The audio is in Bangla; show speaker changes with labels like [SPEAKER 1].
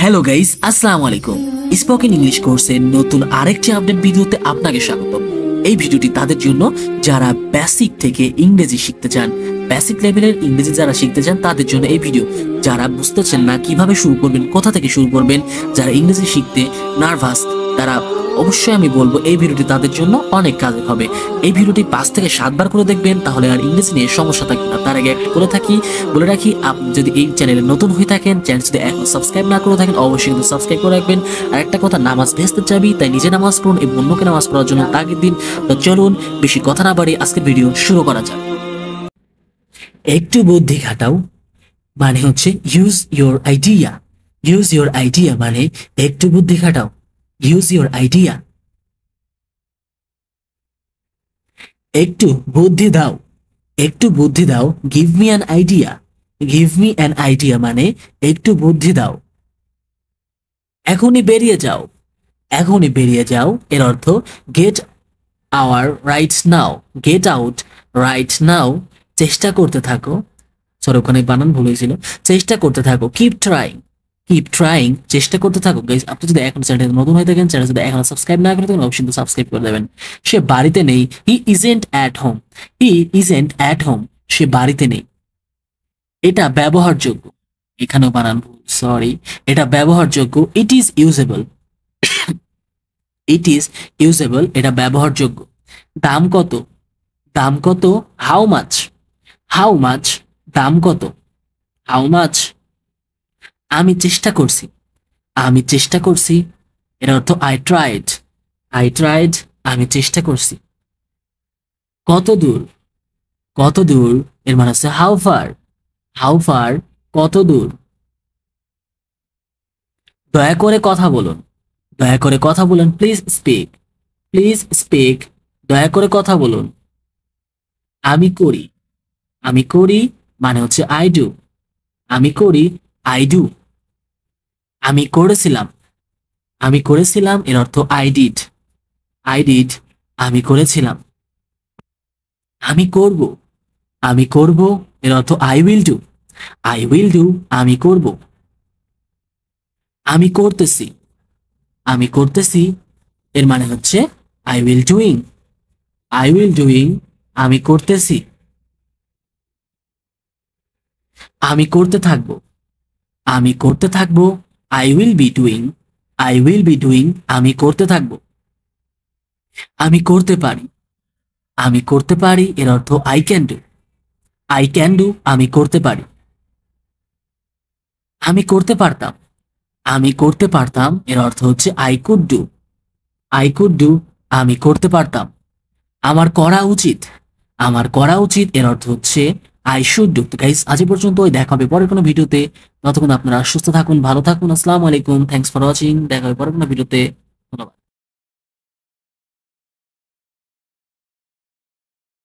[SPEAKER 1] হ্যালো গাইস, আসসালামু আলাইকুম। স্পোকেন ইংলিশ কোর্সের নতুন আরেকটি আপডেট ভিডিওতে আপনাকে স্বাগত। এই ভিডিওটি তাদের জন্য যারা বেসিক থেকে ইংরেজি শিখতে চান, বেসিক লেভেলের ইংরেজি যারা শিখতে চান তাদের জন্য এই ভিডিও। যারা বুঝতেছেন না কিভাবে শুরু করবেন, কোথা থেকে শুরু করবেন, যারা ইংরেজি শিখতে নার্ভাস, তারা অবশ্যই আমি বলবো এই ভিডিওটি তাদের জন্য অনেক কাজে হবে। এই ভিডিওটি 5 থেকে 7 বার করে দেখবেন, তাহলে আর ইংরেজি নিয়ে সমস্যা থাকবে না। তার আগে একটা বলে রাখি, আপনি যদি এই চ্যানেলে নতুন হয়ে থাকেন, চ্যানেল যদি এখন সাবস্ক্রাইব না করে থাকেন, অবশ্যই কিন্তু সাবস্ক্রাইব করে রাখবেন। আর একটা কথা, নামাজ ভেস্তে চাবি, তাই নিজে নামাজ পড়ুন এবং অন্যকে নামাজ পড়ার জন্য তাগিদ দিন। তো চলুন বেশি কথা না বাড়িয়ে আজকের ভিডিও শুরু করা যাক। একটু বুদ্ধি খাটাও মানে হচ্ছে use your idea. Use your idea মানে একটু বুদ্ধি খাটাও। Use your idea. একটু বুদ্ধি দাও। একটু বুদ্ধি দাও। Give me an idea. Give me an idea মানে একটু বুদ্ধি দাও। এখনই বেরিয়ে যাও। এখনই বেরিয়ে যাও এর অর্থ gate hour right now. Get out right now. চেষ্টা করতে থাকো। সরি, ওখানে বানান ভুল হয়েছিল। চেষ্টা করতে থাকো। Keep trying. কিপ ট্রাইং, চেষ্টা করতে থাকো। গাইস, আপনি যদি এখন চ্যানেলে নতুন হয়ে থাকেন, চ্যানেল যদি এখন সাবস্ক্রাইব না করে থাকেন, অবশ্যই কিন্তু সাবস্ক্রাইব করে দেবেন। সে বাড়িতে নেই। He isn't at home. He isn't at home. সে বাড়িতে নেই। এটা ব্যবহারযোগ্য। এখানেও বানান ভুল, সরি। এটা ব্যবহারযোগ্য। It is usable. It is usable, এটা ব্যবহারযোগ্য। দাম কত? দাম কত? How much. হাউ মাচ, দাম কত? How much. আমি চেষ্টা করছি। আমি চেষ্টা করছি এর অর্থ আই ট্রাইড। আই ট্রাইড, আমি চেষ্টা করছি। কত দূর? কত দূর এর মানে হচ্ছে হাউ ফার। হাউ ফার, কত দূর। দয়া করে কথা বলুন। দয়া করে কথা বলুন। Please speak. প্লিজ স্পিক, দয়া করে কথা বলুন। আমি করি। আমি করি মানে হচ্ছে আই ডু। আমি করি, আই ডু। আমি করেছিলাম। আমি করেছিলাম এর অর্থ আই ডিড। আই ডিড, আমি করেছিলাম। আমি করব। আমি করব এর অর্থ I will do. I will do, আমি করব। আমি করতেছি। আমি করতেছি এর মানে হচ্ছে I will doing. I will doing, আমি করতেছি। আমি করতে থাকব। আমি করতে থাকব। I will be doing. I will be doing, আমি করতে থাকব। আমি করতে পারি। আমি করতে পারি এর অর্থ I can do. I can do, আমি করতে পারি। আমি করতে পারতাম। আমি করতে পারতাম এর অর্থ হচ্ছে I could do. I could do, আমি করতে পারতাম। আমার করা উচিত। আমার করা উচিত এর অর্থ হচ্ছে আই শুড ডু। তো গাইস, আজ পর্যন্ত দেখা হবে পরের কোনো ভিডিওতে। ততক্ষণ আপনারা সুস্থ থাকুন, ভালো থাকুন। আসসালামু আলাইকুম, থ্যাঙ্কস ফর ওয়াচিং। দেখা হবে পরের কোনো ভিডিওতে।